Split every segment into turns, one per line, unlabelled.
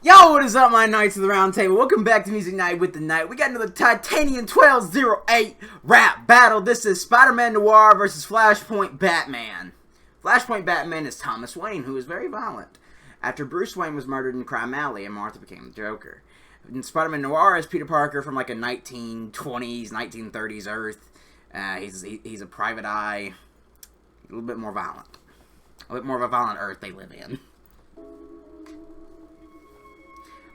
Yo, what is up, my Knights of the Round Table? Welcome back to Music Night with the Night. We got another Titanium1208 rap battle. This is Spider-Man Noir versus Flashpoint Batman. Flashpoint Batman is Thomas Wayne, who is very violent. After Bruce Wayne was murdered in Crime Alley and Martha became the Joker. And Spider-Man Noir is Peter Parker from like a 1920s, 1930s Earth. He's a private eye. A little bit more violent. A bit more of a violent Earth they live in.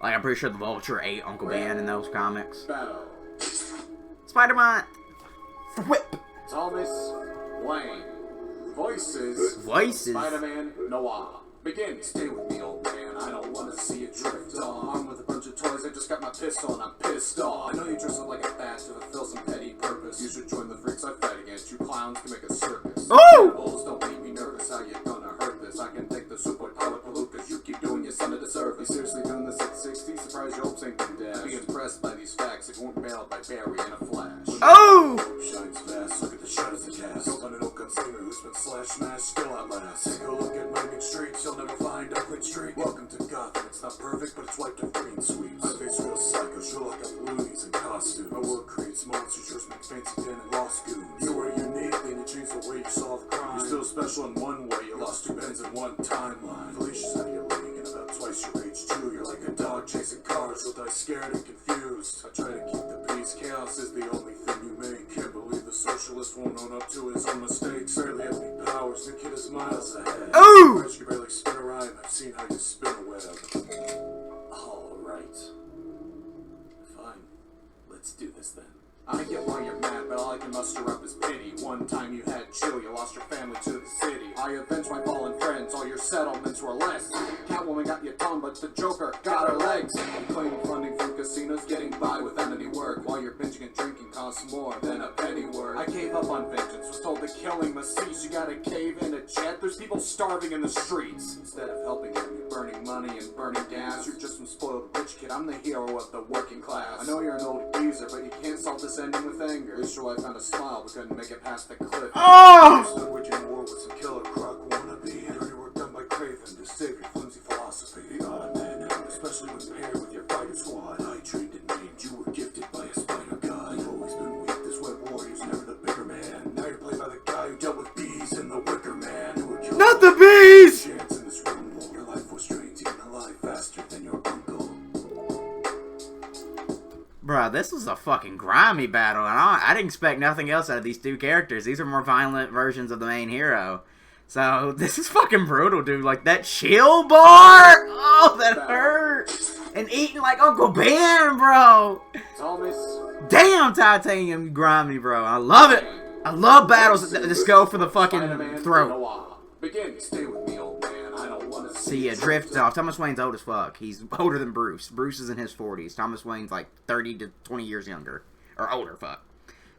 Like, I'm pretty sure the Vulture ate Uncle Ben in those comics.
Battle.
Spider-Man! Whip!
Thomas Wayne. Voices. Spider-Man Noir. Begin. Stay with me, old man. I don't want to see you drift off. Armed with a bunch of toys, I just got my pistol and I'm pissed off. I know you dress up like a bastard to fulfill some petty purpose. You should join the freaks I fight against. You clowns can make a circus.
Ooh!
Bulls, don't make me nervous. How you gonna hurt this? I can take the super power palookas. You keep doing your son a disservice. You seriously doing this at 60? Surprise your hopes ain't been dashed. Be impressed by these facts. It weren't mailed by Barry in a flash.
Oh!
Shines fast. Look at the shadows it casts. Don't find an old gunslinger who's been smashed, still outlast. Take a look at my main streets. You'll never find a clean street. Welcome to Gotham. It's not perfect, but it's wiped of green sweeps. I face real psychos. You're like a loonies in costume. My work creates monsters. Yours make fancy den and law goons. You are unique, then you change the way you solve crime. You're still special in one way. You lost two pens in one timeline. Felicia's out of your league and about twice your age too. You're like a dog chasing cars. You'll die scared and confused. I try to keep the peace. Chaos is the only thing you make. Can't believe the socialist won't own up to his own mistakes. Barely have any powers. The kid is miles ahead.
Ooh!
You barely spin a rhyme. I've seen how you spin a web. Alright. Fine. Let's do this then. I get why you're mad, but all I can muster up is pity. One time you had chill, you lost your family to the city. I avenged my fallen friends, all your settlements were less. Catwoman got your tongue, but the Joker got her legs. You claim funding from casinos, getting by without any work. While you're binging and drinking costs more than a penny worth. I gave up on vengeance, was told the killing must cease. You gotta cave in a jet, there's people starving in the streets. Instead of helping them, you're burning money and burning gas. You're just some spoiled rich kid, I'm the hero of the working class. I know you're an old geezer, but you can't solve this ending with anger. At least your wife found a smile, but couldn't make it past the cliff.
Oh!
Stood waging war with some killer crock wannabe. Dirty work done by Craven to save your flimsy philosophy. Man, especially when paired with your fighter squad. I trained and named, you were gifted by a spider god. You've always been weak, this web warrior's never the bigger man. Now you're played by the guy who dealt with bees and the wicker man. You were killed.
Not the bees!
Chance in this room, your life was drained, even alive faster than your uncle.
Bruh, this was a fucking grimy battle, and I didn't expect nothing else out of these two characters. These are more violent versions of the main hero. So, this is fucking brutal, dude. Like, that chill bar! Oh, that hurt! And eating like Uncle Ben, bro!
Thomas.
Damn, Titanium, you grimy, bro. I love it! I love battles that just go for the fucking throat.
Begin. Stay with me, old man. I don't want to
See ya, drift off. Thomas Wayne's old as fuck. He's older than Bruce. Bruce is in his 40s. Thomas Wayne's like 30 to 20 years younger. Or older, fuck.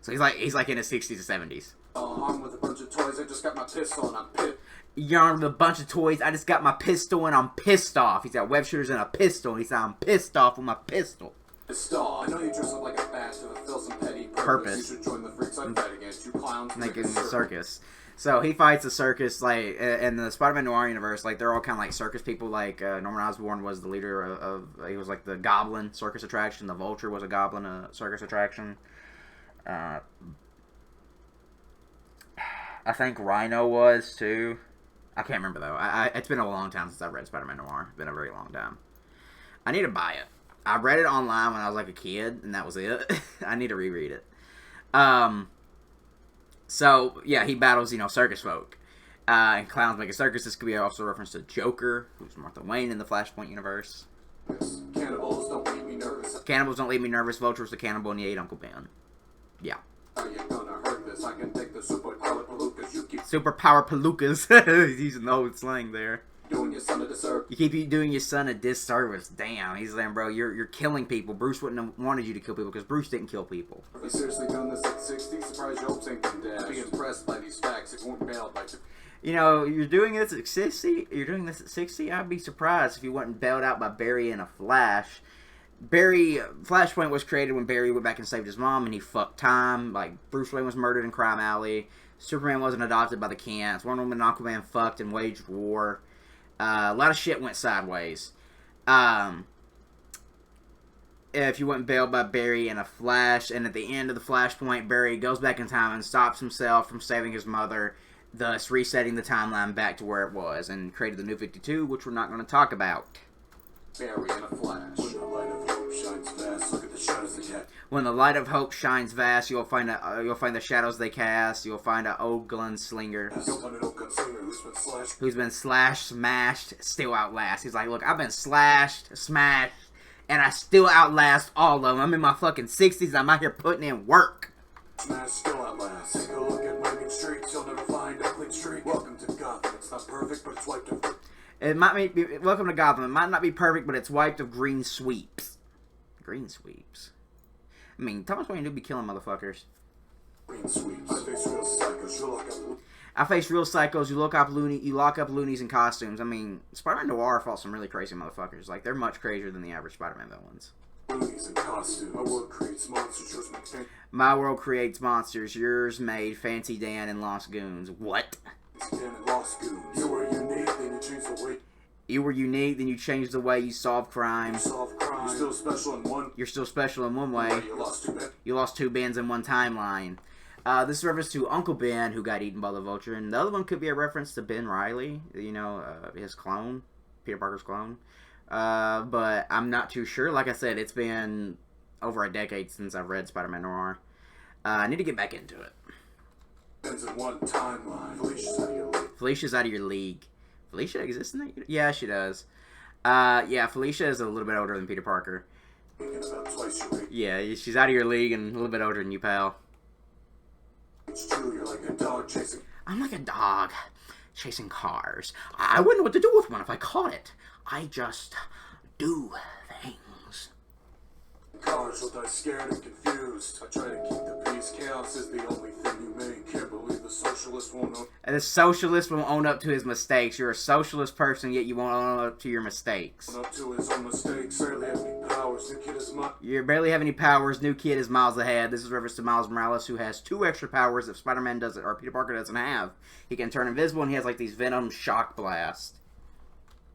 So he's like in his 60s to 70s.
Armed with a bunch of toys, I just got my pistol and I'm pissed.
You're armed with a bunch of toys. I just got my pistol and I'm pissed off. He's got web shooters and a pistol. And he said, I'm pissed off with my pistol.
I know you dress up like a bastard to fulfill some petty purpose. You should join the freaks I fight against. You clowns
make it in the circus. So he fights a circus, like, in the Spider-Man Noir universe, like, they're all kind of like circus people, like, Norman Osborn was the leader of he was like the Goblin circus attraction, the Vulture was a Goblin circus attraction. I think Rhino was, too. I can't remember, though. It's been a long time since I've read Spider-Man Noir. It's been a very long time. I need to buy it. I read it online when I was, like, a kid, and that was it. I need to reread it. So, yeah, he battles, circus folk. And clowns make a circus. This could be also a reference to Joker, who's Martha Wayne in the Flashpoint universe.
Cannibals don't leave me nervous.
Cannibals don't leave me nervous. Vulture was the cannibal and he ate Uncle Ben. Yeah.
Are you gonna hurt this? I can take the super power palookas. You keep
super power palookas. He's using the old slang there.
Doing your son a disservice.
You keep doing your son a disservice. Damn, he's saying, bro, you're killing people. Bruce wouldn't have wanted you to kill people because Bruce didn't kill people.
Are you seriously doing this at 60? Surprise your hopes ain't been dashed. Be impressed by these facts. It won't bailed by.
You're doing this at 60? You're doing this at 60? I'd be surprised if you wasn't bailed out by Barry in a Flash. Flashpoint was created when Barry went back and saved his mom and he fucked time. Like, Bruce Wayne was murdered in Crime Alley. Superman wasn't adopted by the Kents. Wonder Woman and Aquaman fucked and waged war. A lot of shit went sideways. if you weren't bailed by Barry in a flash, and at the end of the Flashpoint, Barry goes back in time and stops himself from saving his mother, thus resetting the timeline back to where it was, and created the New 52, which we're not going to talk about.
Barry in a flash. When the light of hope shines vast, look at the shadows they cast.
When the light of hope shines vast, you'll find the shadows they cast. You'll find an old gunslinger who's been slashed, smashed, still outlast. He's like, look, I've been slashed, smashed, and I still outlast all of them. I'm in my fucking 60s. I'm out here putting in work.
Smash, still outlast. Take a look at Lightning Streets. You'll never find a clean street. Welcome to Gotham. It's not perfect, but it's wiped of.
It might be welcome to Gotham. It might not be perfect, but it's wiped of green sweeps. Green sweeps. I mean, Thomas Wayne do be killing motherfuckers.
Green sweeps. I face real psychos. You lock up.
I face real psychos. You lock up loonies in costumes. I mean, Spider-Man Noir fought some really crazy motherfuckers. Like, they're much crazier than the average Spider-Man villains.
Loonies in costumes. My world creates monsters. Yours made.
My world creates monsters. Yours made Fancy Dan and Lost Goons. What?
Dan and Lost Goons. You were unique, then you changed the way.
You were unique, then you changed the way you solve crime.
You solve crime. You're still special in one.
You're still special in one way.
You lost two men.
You lost two Bens in one timeline. This is a reference to Uncle Ben, who got eaten by the Vulture, and the other one could be a reference to Ben Reilly, you know, his clone, Peter Parker's clone. But I'm not too sure. Like I said, it's been over a decade since I've read Spider-Man Noir. I need to get back into it.
Bens in one timeline. Felicia's out of your league.
Felicia's out of your league. Felicia exists in that? Yeah, she does. Yeah, Felicia is a little bit older than Peter Parker.
About twice your age.
Yeah, she's out of your league and a little bit older than you, pal.
It's true, you're like a dog chasing.
I'm like a dog chasing cars. I wouldn't know what to do with one if I caught it. I just do things.
Cars will die scared and confused. I try to keep the peace. Chaos is the only thing you make. Can't believe the socialist won't know.
And the socialist won't own up to his mistakes. You're a socialist person, yet you won't own up to your mistakes.
Up to his own mistakes. Barely have any powers. New kid is
You barely have any powers. New kid is miles ahead. This is reference to Miles Morales, who has 2 extra powers that Spider-Man doesn't, or Peter Parker doesn't have. He can turn invisible, and he has like these Venom shock blasts.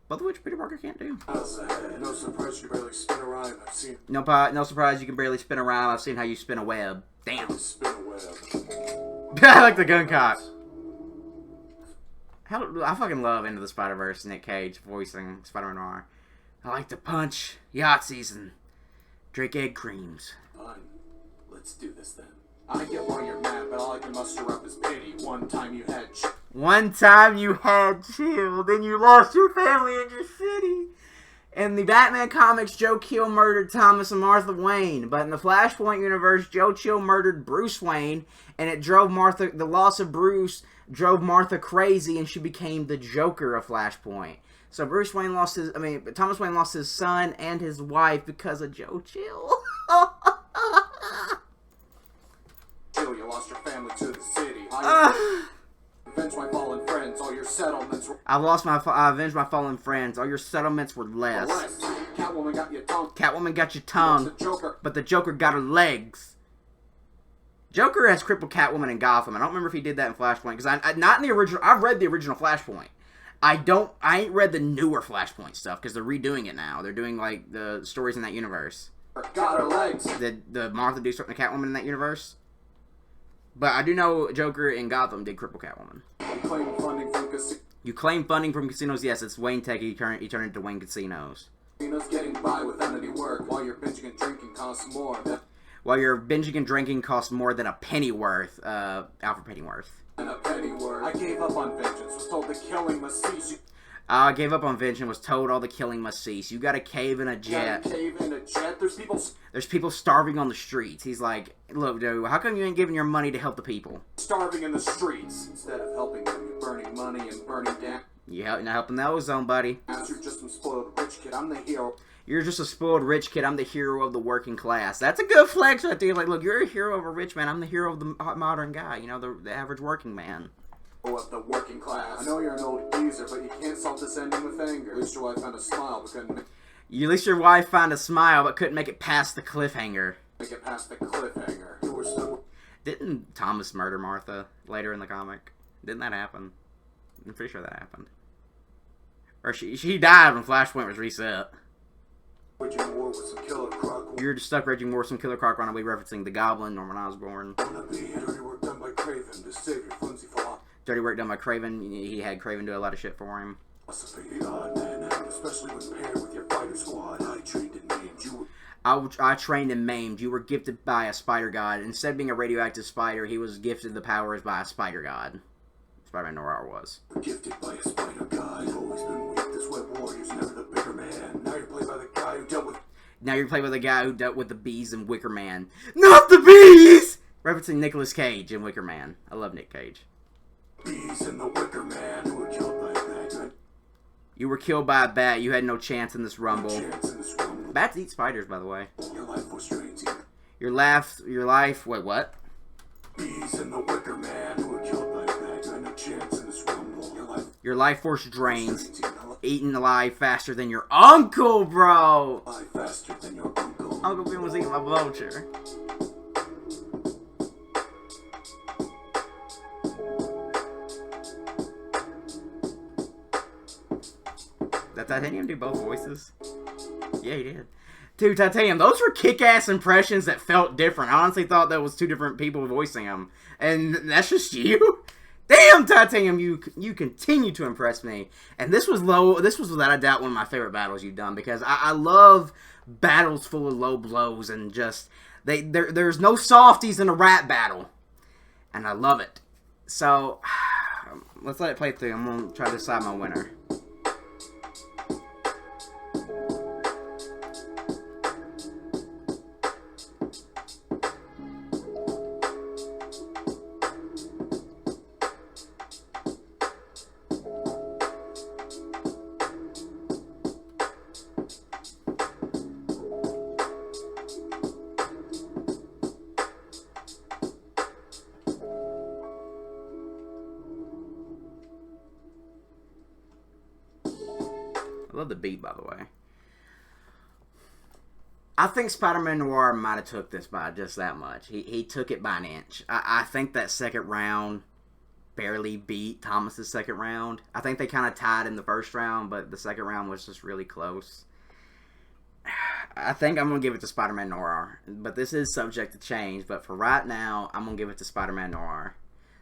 Both of which Peter Parker can't do.
No surprise you barely spin a rhyme. I've seen.
No surprise you can barely spin a rhyme. I've seen how you spin a web. Damn.
Spin a web.
I like the gun cock. I fucking love Into the Spider-Verse, Nick Cage voicing Spider-Man Noir. I like to punch Yahtzees and drink egg creams.
Fine. Let's do this then. I get why you're mad, but all I can muster up is pity. One time you had
chill, then you lost your family and your city. In the Batman comics, Joe Chill murdered Thomas and Martha Wayne, but in the Flashpoint universe, Joe Chill murdered Bruce Wayne, and it drove the loss of Bruce drove Martha crazy, and she became the Joker of Flashpoint. So Thomas Wayne lost his son and his wife because of Joe Chill.
Chill, you lost your family to the city. Avenge my fallen friends, all your settlements were...
I avenged my fallen friends. All your settlements were less.
Catwoman got your tongue.
Catwoman got your tongue. But the Joker got her legs. Joker has crippled Catwoman in Gotham. I don't remember if he did that in Flashpoint. Because not in the original... I've read the original Flashpoint. I ain't read the newer Flashpoint stuff. Because they're redoing it now. They're doing, like, the stories in that universe.
Got her legs.
Did Martha do something to Catwoman in that universe? But I do know Joker in Gotham did cripple Catwoman. You claim funding from casinos? Yes, it's Wayne Tech. He turned into Wayne Casinos.
Casinos getting by without any work while you're binging and drinking costs more.
While you're binging and drinking costs more than a penny worth. Alfred Pennyworth.
And a penny worth. I gave up on vengeance. Was told the killing must cease.
I gave up on vengeance. Was told all the killing must cease. You got a cave in a jet. There's people starving on the streets. He's like, look, dude, how come you ain't giving your money to help the people?
Starving in the streets. Instead of helping them, you're burning money and burning down.
Yeah, you're not helping the ozone, buddy.
You're just some spoiled rich kid. I'm the hero.
You're just a spoiled rich kid. I'm the hero of the working class. That's a good flex right there. Like, look, you're a hero of a rich man. I'm the hero of the modern guy. You know, the average working man.
Of the working class. I know you're an old geezer, but you can't solve this ending with anger. At least your wife found a smile, but couldn't
at least your wife found a smile, but couldn't make it past the cliffhanger.
Make it past the cliffhanger. You were so...
Didn't Thomas murder Martha later in the comic? Didn't that happen? I'm pretty sure that happened. Or she died when Flashpoint was reset.
Waging war with some killer croc
You're stuck raging more some Killer Croc runaway referencing the Goblin, Norman Osborn.
Dirty work done by Craven to save your flimsy philosophy.
Dirty work done by Craven. He had Craven do a lot of shit for him.
Especially when paired with your fighter squad. I trained and maimed you.
I trained and maimed. You were gifted by a spider god. Instead of being a radioactive spider, he was gifted the powers by a spider god. Spider-Man Noir was.
Gifted by a spider god. You've always been weak. This web warrior's never the bigger man. Now you're played by the guy who dealt with...
Now you're played by the guy who dealt with the bees in Wicker Man. Not the bees! Referencing Nicolas Cage in Wicker Man. I love Nick Cage.
Bees in the Wicker Man who were killed by a bat.
You were killed by a bat. You had no chance in this rumble. Bats eat spiders, by the way.
Your life was drained.
Your life... Wait, what?
Bees in the Wicker Man who were killed by a bat. You had no chance in this rumble.
Your life force drains. Eaten alive faster than your uncle, bro!
Faster than your uncle.
Uncle Ben was eating my vulture. Did Titanium do both voices? Yeah, he did. Dude, Titanium, those were kick-ass impressions that felt different. I honestly thought that was two different people voicing them. And that's just you? Damn, Titanium, you continue to impress me. And this was without a doubt one of my favorite battles you've done, because I love battles full of low blows and just there's no softies in a rap battle. And I love it. So let's let it play through. I'm gonna try to decide my winner. I love the beat, by the way. I think Spider-Man Noir might have took this by just that much. He took it by an inch. I think that second round barely beat Thomas's second round. I think they kind of tied in the first round, but the second round was just really close. I think I'm going to give it to Spider-Man Noir. But this is subject to change. But for right now, I'm going to give it to Spider-Man Noir.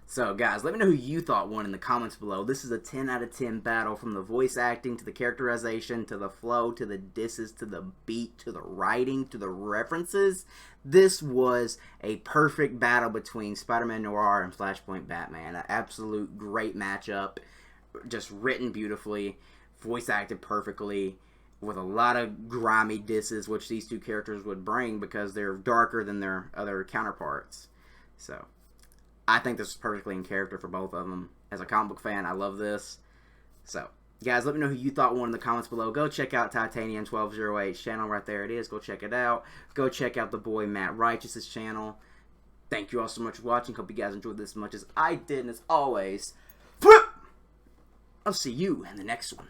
So, guys, let me know who you thought won in the comments below. This is a 10 out of 10 battle, from the voice acting, to the characterization, to the flow, to the disses, to the beat, to the writing, to the references. This was a perfect battle between Spider-Man Noir and Flashpoint Batman. An absolute great matchup. Just written beautifully, voice acted perfectly, with a lot of grimy disses, which these two characters would bring because they're darker than their other counterparts. So, I think this is perfectly in character for both of them. As a comic book fan, I love this. So, guys, let me know who you thought won in the comments below. Go check out Titanium1208's channel. Right there it is. Go check it out. Go check out the boy Matt Righteous's channel. Thank you all so much for watching. Hope you guys enjoyed this as much as I did. And as always, I'll see you in the next one.